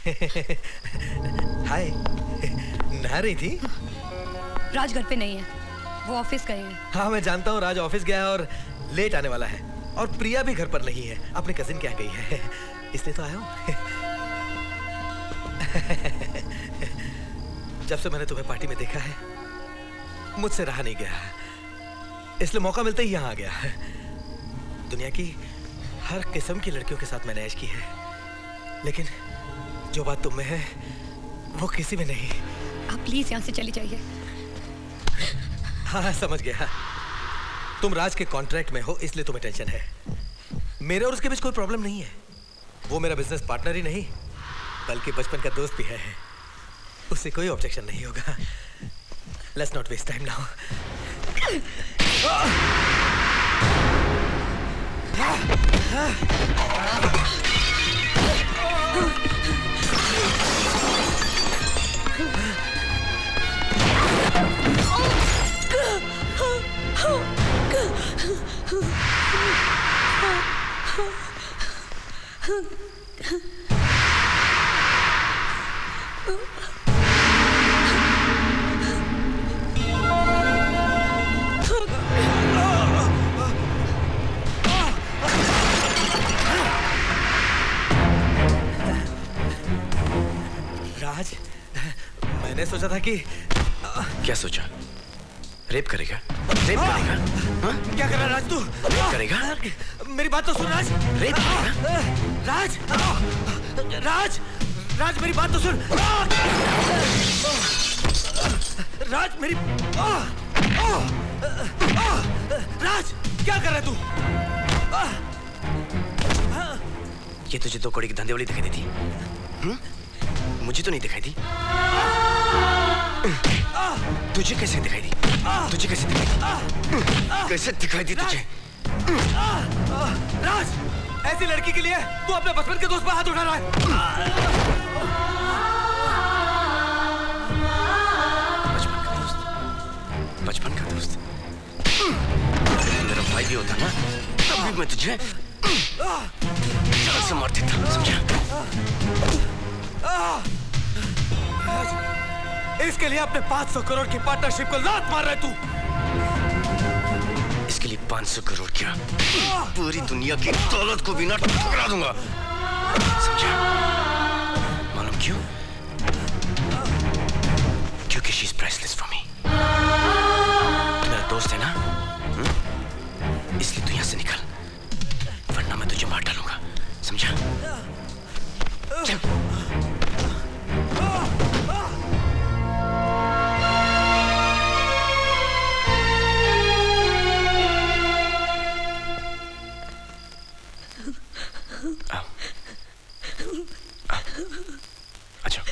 हाय। नहा रही थी? राज घर पे नहीं है, वो ऑफिस गए हैं। हाँ मैं जानता हूँ, राज ऑफिस गया है और लेट आने वाला है। और प्रिया भी घर पर नहीं है, अपने कजिन के यहाँ गई है, इसलिए तो आया हूँ। जब से मैंने तुम्हें पार्टी में देखा है, मुझसे रहा नहीं गया, इसलिए मौका मिलते ही यहाँ आ गया। दुनिया की हर किस्म की लड़कियों के साथ मैंने ऐश की है, लेकिन जो बात तुम में है वो किसी में नहीं। आप प्लीज यहाँ से चली जाइए। हाँ समझ गया, तुम राज के कॉन्ट्रैक्ट में हो इसलिए तुम्हें टेंशन है। मेरे और उसके बीच कोई प्रॉब्लम नहीं है, वो मेरा बिजनेस पार्टनर ही नहीं बल्कि बचपन का दोस्त भी है, उससे कोई ऑब्जेक्शन नहीं होगा। Let's not waste time now. Raj, मैंने सोचा था कि क्या सोचा? रेप करेगा? रेप करेगा? हाँ? क्या कर रहा है राज तू? रेप करेगा? मेरी बात तो सुन राज। रेप करेगा? राज, राज, राज मेरी बात तो सुन। राज मेरी राज क्या कर रहा है तू? ये तुझे दो कौड़ी की धंधे वाली दिखाई देती? मुझे तो नहीं दिखाई दी। तुझे कैसे दिखाई दी? तुझे कैसे दिखाई दी? कैसे दिखाई दी तुझे? राज, ऐसी लड़की के लिए तू अपने बचपन के दोस्त पर हाथ उठा रहा है। बचपन का दोस्त? मेरा भाई भी होता ना, तब भी मैं तुझे जान से मार देता, समझा? इसके लिए अपने 500 करोड़ की पार्टनरशिप को लात मार रहा है तू। इसके लिए 500 करोड़ क्या, पूरी दुनिया की दौलत को भी ना ठुकरा दूंगा, समझा? मालूम क्यों? क्योंकि she is priceless for me. मेरा दोस्त है ना, इसलिए तू यहां से निकल, वरना मैं तुझे मार डालूंगा, समझा? चल। अच्छा।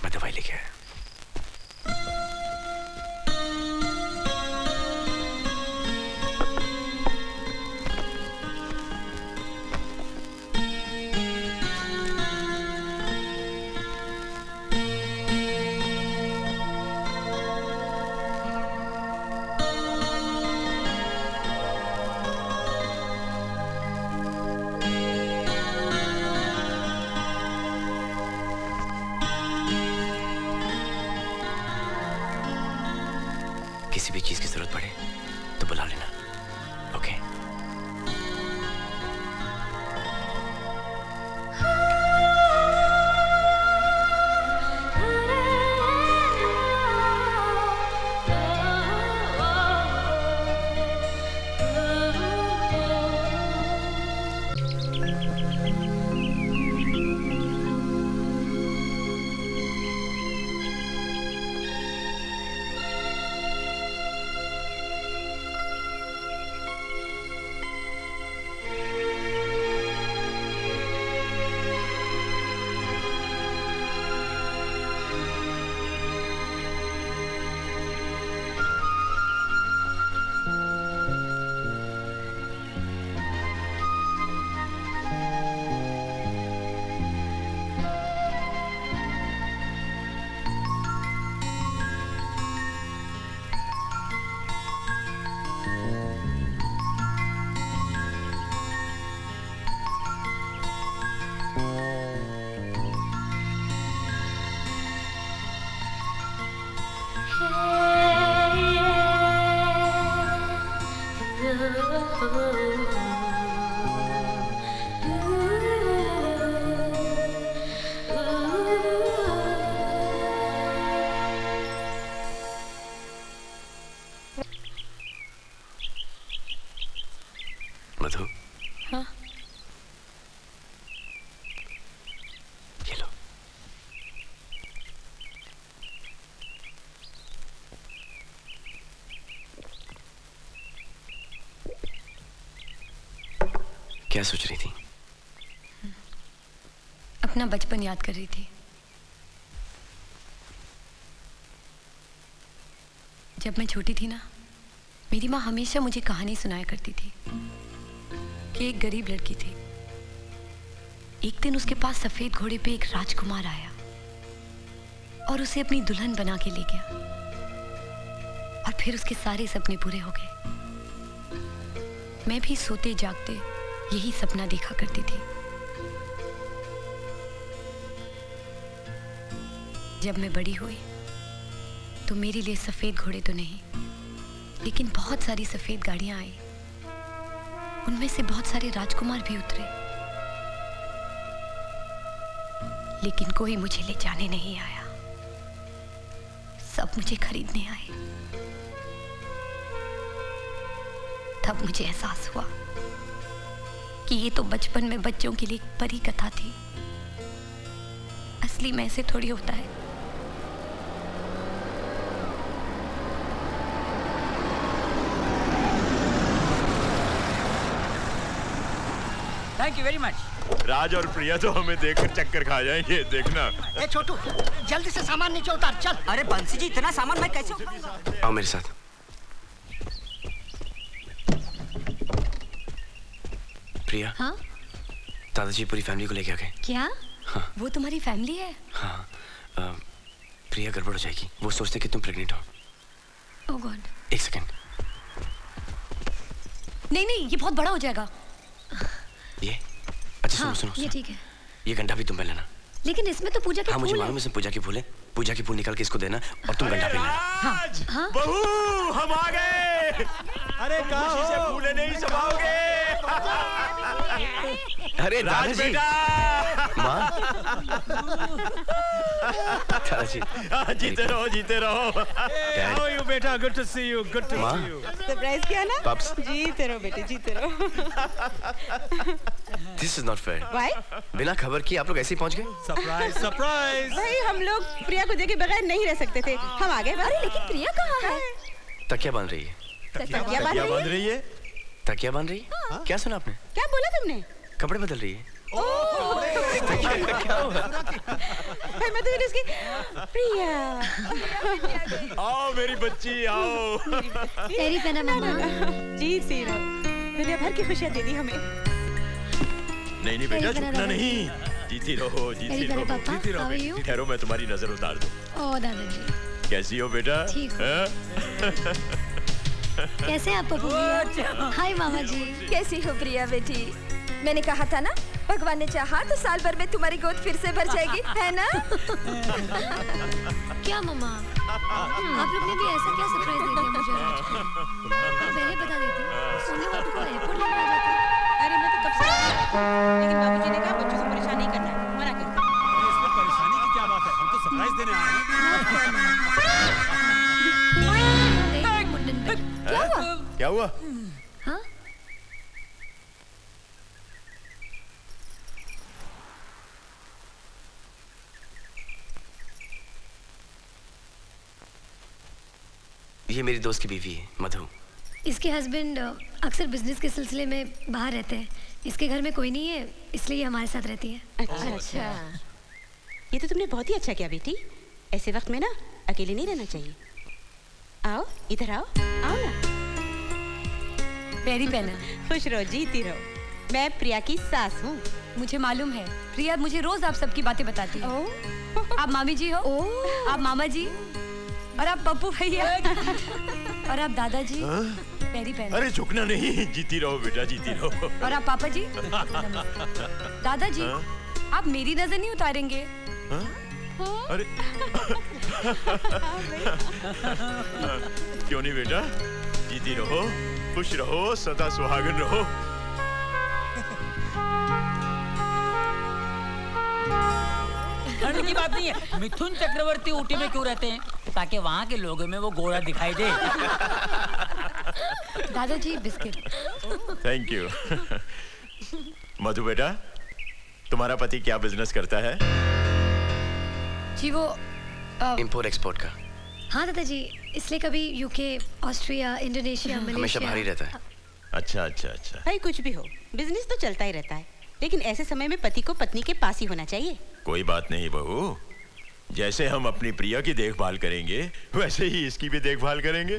मैं दवाई लेके आया। किसी भी चीज की जरूरत पड़े तो बुला लेना, ओके? मधु, हाँ? ये लो। क्या सोच रही थी? अपना बचपन याद कर रही थी। जब मैं छोटी थी ना, मेरी माँ हमेशा मुझे कहानी सुनाया करती थी कि एक गरीब लड़की थी। एक दिन उसके पास सफेद घोड़े पे एक राजकुमार आया और उसे अपनी दुल्हन बना के ले गया, और फिर उसके सारे सपने पूरे हो गए। मैं भी सोते जागते यही सपना देखा करती थी। जब मैं बड़ी हुई तो मेरे लिए सफेद घोड़े तो नहीं, लेकिन बहुत सारी सफेद गाड़ियां आई। उनमें से बहुत सारे राजकुमार भी उतरे, लेकिन कोई मुझे ले जाने नहीं आया। सब मुझे खरीदने आए। तब मुझे एहसास हुआ कि ये तो बचपन में बच्चों के लिए एक परी कथा थी। असली में ऐसे थोड़ी होता है। Thank you very much. Raj और प्रिया तो हमें देखकर चक्कर खा जाएंगे, देखना। ए छोटू, जल्दी से सामान नीचे उतार, चल। अरे बंसी जी, इतना सामान मैं कैसे उठाऊंगा? आओ मेरे साथ। प्रिया। हाँ? दादाजी पूरी फैमिली को लेके आ गए। क्या? हाँ। वो तुम्हारी फैमिली है? हाँ। प्रिया गड़बड़ हो जाएगी। वो सोचते कि तुम प्रेग्नेंट हो। ओह गॉड। एक सेकंड। नहीं नहीं, ये बहुत बड़ा हो जाएगा। ये अच्छा, हाँ, सुनो। ये ठीक है। ये गंढा भी तुम पहन लेना। लेकिन इसमें तो पूजा के हाँ, फूल मुझे है। मालूम है इसमें पूजा के फूल है। पूजा के फूल निकाल के इसको देना और तुम गंढा पहन लेना। हाँ? बहू, हम आ गए। अरे खुशी से फूले नहीं समाओगे। अरे राज दादाजी। बेटा। माँ। दादाजी। जीते रहो, जीते रहो। Dad. How are you, बेटा? Good to see you. Good to माँ। see you. सरप्राइज किया ना? Pups. जीते रहो बेटे, जीते रहो। This is not fair. भाई बिना खबर किए आप लोग ऐसे ही पहुंच गए? Surprise, surprise. भाई हम लोग प्रिया को देखे बगैर नहीं रह सकते थे। हम आ गए। अरे लेकिन प्रिया कहाँ है? तकिया बांध रही है। तकिया बांध क्या बंध रही है? तकिया बांध रही है? क्या सुना आपने? क्या बोला तुमने? कपड़े बदल रही है। भाई मैं तो इसकी प्रिया। आओ मेरी बच्ची, आओ। तेरी पहना मामा। जीती रहो। दुनिया भर की खुशियाँ दे दी हमें। नहीं नहीं बेटा, झुकना नहीं। जीती रहो, जीती तेरी रहो, पहना पापा, जीती रहो how are बेटी। you? ठहरो, मैं तुम्हारी नजर उतार दूं। ओह दादाजी। कैसी हो बेटा? ठीक हूँ। हैं? कैसे आप पप्पू भैया? हाय मामा जी। कैसी हो प्रिया बेटी? मैंने कहा था ना, भगवान ने चाहा तो साल भर में तुम्हारी गोद फिर से भर जाएगी, है ना? क्या मम्मा? आप लोग ने भी ऐसा क्या सरप्राइज दे दिया मुझे आज? पहले बता देती, सोनू बाबू को एयरपोर्ट लेकर आ जाती। अरे मैं तो कब से, लेकिन बाबूजी ने कहा बच्चों से परेशान नहीं करना है, मना कर दिया। इसमें परेशानी की क्या बात है? हम तो सरप्राइज देने आए हैं। क्या हुआ? क्या हुआ? हाँ? ये मेरी दोस्त की बीवी है, मधु। इसके हस्बैंड अक्सर बिजनेस के सिलसिले में बाहर रहते हैं। इसके घर में कोई नहीं है, इसलिए हमारे साथ रहती है। अच्छा, ये तो तुमने बहुत ही अच्छा किया बेटी। ऐसे वक्त में ना अकेले नहीं रहना चाहिए। आओ इधर आओ, आओ ना। पैरी पहना। खुश रहो, जीती रहो। मैं प्रिया की सास हूँ। मुझे मालूम है, प्रिया मुझे रोज आप सबकी बातें बताती है। आप मामी जी हो, आप मामा जी, और आप पप्पू भैया, और आप दादाजी। पैरी पहना। अरे झुकना नहीं, जीती रहो बेटा, जीती रहो। और आप पापा जी। दादाजी, आप मेरी नजर नहीं उतारेंगे? अरे क्यों नहीं बेटा, जीती रहो। खुश रहो, सदा सुहागन रहो। ठंड की बात नहीं है, मिथुन चक्रवर्ती ऊटी में क्यों रहते हैं? ताकि वहाँ के लोगों में वो गोरा दिखाई दे। दादाजी बिस्किट। Thank you. मधु बेटा, तुम्हारा पति क्या बिजनेस करता है? जी वो इंपोर्ट एक्सपोर्ट का। हाँ दादाजी, इसलिए कभी यूके, ऑस्ट्रिया, इंडोनेशिया, हमेशा मलेशिया। बाहर ही रहता है। अच्छा अच्छा अच्छा। भाई कुछ भी हो, बिजनेस तो चलता ही रहता है, लेकिन ऐसे समय में पति को पत्नी के पास ही होना चाहिए। कोई बात नहीं बहू, जैसे हम अपनी प्रिया की देखभाल करेंगे वैसे ही इसकी भी देखभाल करेंगे।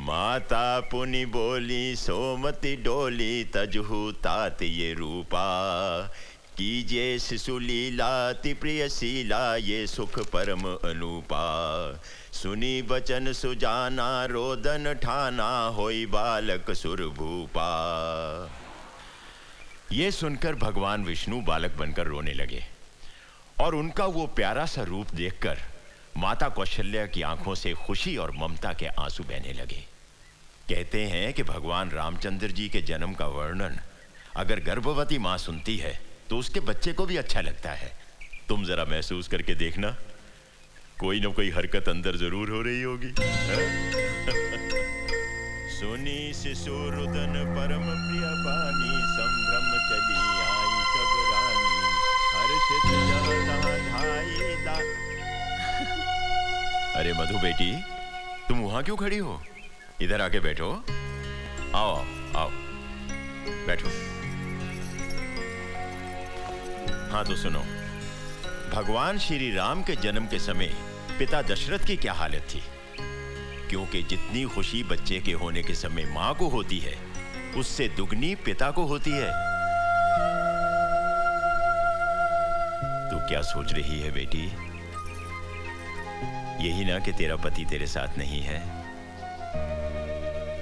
माता पुनि बोली सोमति डोली तजहु तात ये रूपा, कीजिए शिशु लीला ति प्रिय शीला ये सुख परम अनूपा, सुनी बचन सुजाना रोदन ठाना होई बालक सुरभूपा। ये सुनकर भगवान विष्णु बालक बनकर रोने लगे और उनका वो प्यारा सा रूप देखकर माता कौशल्या की आंखों से खुशी और ममता के आंसू बहने लगे। कहते हैं कि भगवान रामचंद्र जी के जन्म का वर्णन अगर गर्भवती मां सुनती है तो उसके बच्चे को भी अच्छा लगता है। तुम जरा महसूस करके देखना, कोई ना कोई हरकत अंदर जरूर हो रही होगी। सुनी शिशु रुदन परम प्रिय पानी, संभ्रम चली आई सब रानी, हर्षित जहाँ तहाँ धाई दा। अरे मधु बेटी, तुम वहां क्यों खड़ी हो? इधर आके बैठो। आओ आओ बैठो। हाँ तो सुनो, भगवान श्री राम के जन्म के समय पिता दशरथ की क्या हालत थी? क्योंकि जितनी खुशी बच्चे के होने के समय मां को होती है, उससे दुगनी पिता को होती है। तू क्या सोच रही है बेटी? यही ना कि तेरा पति तेरे साथ नहीं है।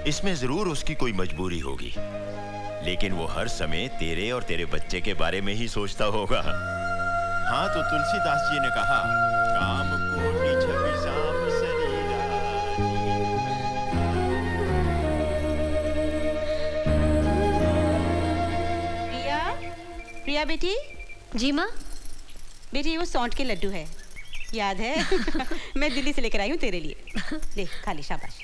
इसमें जरूर उसकी कोई मजबूरी होगी, लेकिन वो हर समय तेरे और तेरे बच्चे के बारे में ही सोचता होगा। हाँ तो तुलसीदास जी ने कहा, काम कोटि छवि साम शरीरा। प्रिया, प्रिया बेटी। जी माँ। बेटी वो सौंठ के लड्डू है, याद है? मैं दिल्ली से लेकर आई हूँ तेरे लिए। ले खा ले, शाबाश।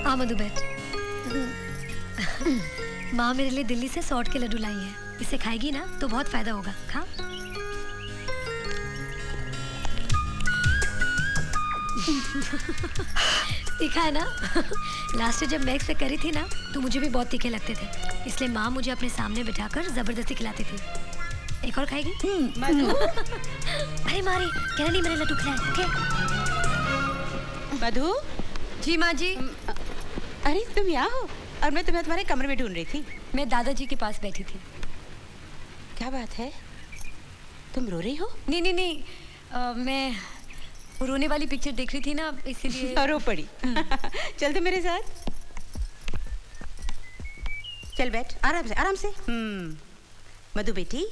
आ मधु बैठ। माँ मेरे लिए दिल्ली से सौंठ के लड्डू लाई है, इसे खाएगी ना तो बहुत फायदा होगा। खा। तीखा है ना? लास्ट जब मैं पे करी थी ना तो मुझे भी बहुत तीखे लगते थे, इसलिए माँ मुझे अपने सामने बिठाकर जबरदस्ती खिलाती थी। एक और खाएगी? मधु। अरे मारी, कहना नहीं मैंने लड्डू खिलाए। ओके मधु। जी माँ जी। अरे तुम यहाँ हो और मैं तुम्हें तुम्हारे कमरे में ढूंढ रही थी। मैं दादाजी के पास बैठी थी। क्या बात है, तुम रो रही हो? नहीं नहीं नहीं, मैं रोने वाली पिक्चर देख रही थी ना, इसीलिए। रो पड़ी। चल तो मेरे साथ। चल बैठ, आराम से आराम से। मधु बेटी,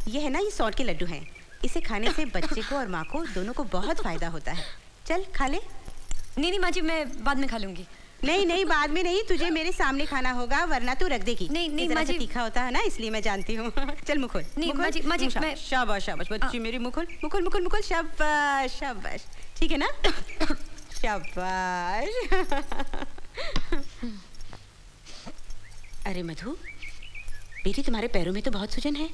ये है ना, ये सौंठ के लड्डू हैं। इसे खाने से बच्चे को और माँ को दोनों को बहुत फायदा होता है। चल खा ले। नहीं नहीं माँ जी, मैं बाद में खा लूंगी। नहीं नहीं, बाद में नहीं, तुझे मेरे सामने खाना होगा वरना तू रख देगी। नहीं नहीं जरा माँ सा जी, तीखा होता है ना, इसलिए मैं जानती हूँ। चल मुँह खोल। नहीं माँ जी, मैं शाबाश शाबाश बच्ची मेरी, मुँह खोल मुँह खोल मुँह खोल मुँह खोल। शाबाश शाबाश, ठीक है ना? शाबाश। अरे मधु बेटी, तुम्हारे पैरों में तो बहुत सूजन है।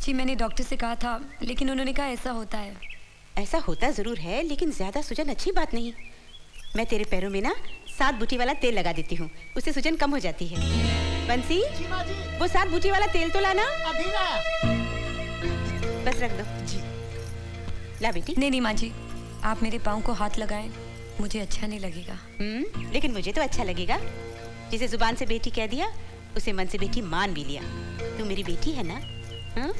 जी मैंने डॉक्टर से कहा था, लेकिन उन्होंने कहा ऐसा होता है। ऐसा होता जरूर है, लेकिन ज्यादा सूजन अच्छी बात नहीं। मैं तेरे पैरों में ना 7 बूटी वाला तेल लगा देती हूँ, उससे सूजन कम हो जाती है। बंसी, वो 7 बूटी वाला तेल तो लाना। अभी ना। बस रख दो जी। ला बेटी। नहीं नहीं माँ जी, आप मेरे पाँव को हाथ लगाएं, मुझे अच्छा नहीं लगेगा। लेकिन मुझे तो अच्छा लगेगा। जिसे जुबान से बेटी कह दिया, उसे मन से बेटी मान भी लिया। तू मेरी बेटी है ना? हाँ?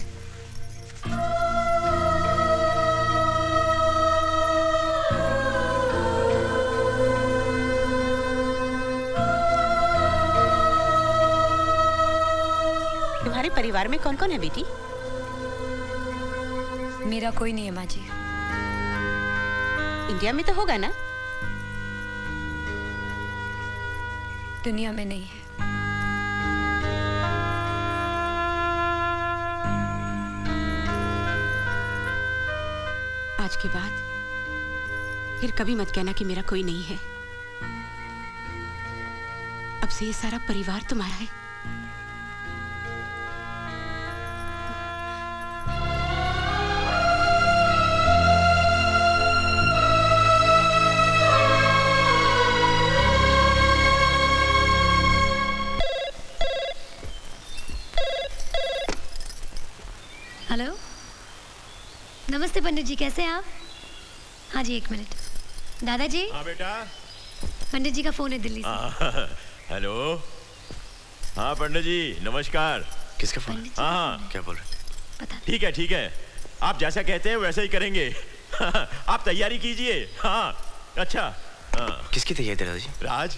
तुम्हारे परिवार में कौन कौन है बेटी? मेरा कोई नहीं है माँ जी। इंडिया में तो होगा ना? दुनिया में नहीं है। आज के बाद फिर कभी मत कहना कि मेरा कोई नहीं है। अब से ये सारा परिवार तुम्हारा है। हेलो, नमस्ते पंडित जी, कैसे हैं आप? हाँ जी, 1 मिनट। दादाजी। हाँ बेटा। पंडित जी का फोन है दिल्ली से। हेलो। हाँ पंडित जी नमस्कार। किसका फोन? हाँ क्या बोल रहे? पता नहीं। ठीक है आप जैसा कहते हैं वैसा ही करेंगे। आप तैयारी कीजिए। हाँ अच्छा। हाँ। किसकी तैयारी दादाजी? राज,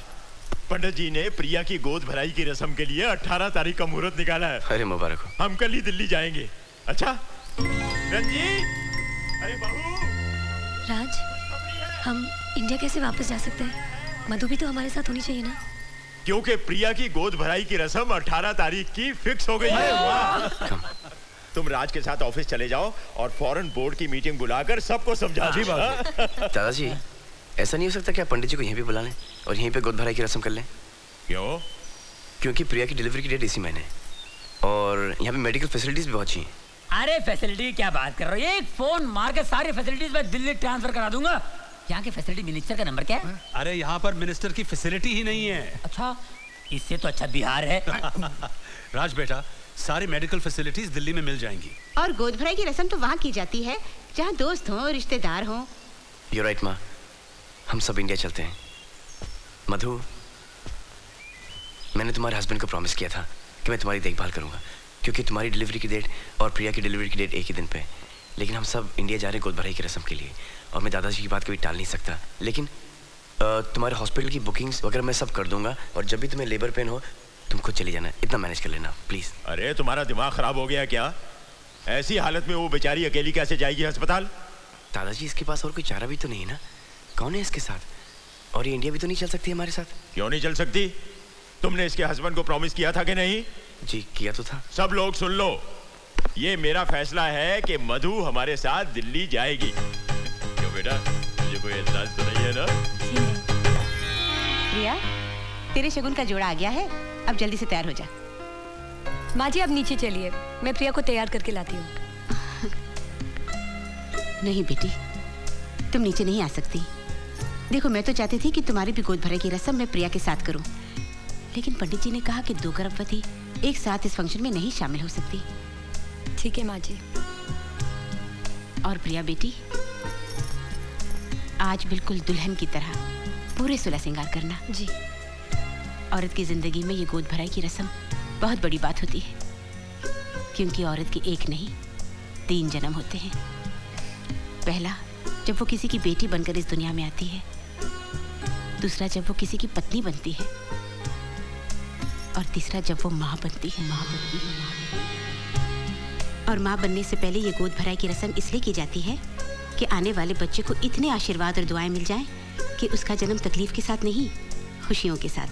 पंडित जी ने प्रिया की गोद भराई की रस्म के लिए 18 तारीख का मुहूर्त निकाला है। अरे मुबारक हो। हम कल ही दिल्ली जाएंगे। अच्छा रंजीत, अरे बहू। राज, हम इंडिया कैसे वापस जा सकते हैं? मधु भी तो हमारे साथ होनी चाहिए ना? क्योंकि प्रिया की गोद भराई की रस्म 18 तारीख की फिक्स हो गई है। तुम राज के साथ ऑफिस चले जाओ और फॉरेन बोर्ड की मीटिंग बुलाकर सबको समझा। जी दादाजी, ऐसा नहीं हो सकता कि आप पंडित जी को यहीं पे बुला लें और यहीं पे गोद भराई की रस्म कर लें? क्यों? क्योंकि प्रिया की डिलीवरी की डेट इसी महीने है और यहाँ पे मेडिकल फैसिलिटीज भी बहुत अच्छी हैं। अरे फैसिलिटी क्या बात कर रहे हो? एक फोन मार के सारी फैसिलिटीज मैं दिल्ली ट्रांसफर करा दूंगा। यहाँ के फैसिलिटी मिनिस्टर का नंबर क्या है? अरे यहाँ पर मिनिस्टर की फैसिलिटी ही नहीं है। अच्छा, इससे तो अच्छा बिहार है। राज बेटा, सारी मेडिकल फैसिलिटीज दिल्ली में मिल जाएंगी। और गोद भराई की रस्म तो वहाँ की जाती है जहाँ दोस्त हों, रिश्तेदार हों। You're right, माँ। हम सब इंडिया चलते हैं। मधु, मैंने तुम्हारे हस्बैंड को प्रॉमिस किया था कि मैं तुम्हारी देखभाल करूंगा, क्योंकि तुम्हारी डिलीवरी की डेट और प्रिया की डिलीवरी की डेट एक ही दिन पे है। लेकिन हम सब इंडिया जा रहे हैं गोद भराई की रस्म के लिए और मैं दादाजी की बात कभी टाल नहीं सकता। लेकिन तुम्हारे हॉस्पिटल की बुकिंग्स वगैरह मैं सब कर दूंगा और जब भी तुम्हें लेबर पेन हो तुम खुद चली जाना, इतना मैनेज कर लेना प्लीज। अरे तुम्हारा दिमाग खराब हो गया क्या? ऐसी हालत में वो बेचारी अकेली कैसे जाएगी अस्पताल? दादाजी, इसके पास और कोई चारा भी तो नहीं है ना? कौन है इसके साथ? और ये इंडिया भी तो नहीं चल सकती हमारे साथ। क्यों नहीं चल सकती? तुमने इसके हस्बैंड को प्रॉमिस किया था कि नहीं? जी किया तो था। सब लोग सुन लो, ये मेरा फैसला है कि मधु हमारे साथ दिल्ली जाएगी। क्यों बेटा, मुझे कोई एतराज तो नहीं है ना? प्रिया, तेरे शगुन का जोड़ा आ गया है, अब जल्दी से तैयार हो जा। माँ जी आप नीचे चलिए, मैं प्रिया को तैयार करके लाती हूँ। नहीं बेटी, तुम नीचे नहीं आ सकती। देखो, मैं तो चाहती थी कि तुम्हारी भी गोद भराई की रस्म मैं प्रिया के साथ करूं, लेकिन पंडित जी ने कहा कि 2 गर्भवती एक साथ इस फंक्शन में नहीं शामिल हो सकती। ठीक है माँ जी। और प्रिया बेटी, आज बिल्कुल दुल्हन की तरह पूरे सुलह श्रृंगार करना। जी। औरत की जिंदगी में ये गोद भराई की रस्म बहुत बड़ी बात होती है, क्योंकि औरत की एक नहीं 3 जन्म होते हैं। पहला, जब वो किसी की बेटी बनकर इस दुनिया में आती है। दूसरा, जब वो किसी की पत्नी बनती है। और तीसरा, जब वो माँ बनती है। और माँ बनने से पहले ये गोद भराई की रस्म इसलिए की जाती है कि आने वाले बच्चे को इतने आशीर्वाद और दुआएं मिल जाएं कि उसका जन्म तकलीफ के साथ नहीं, खुशियों के साथ।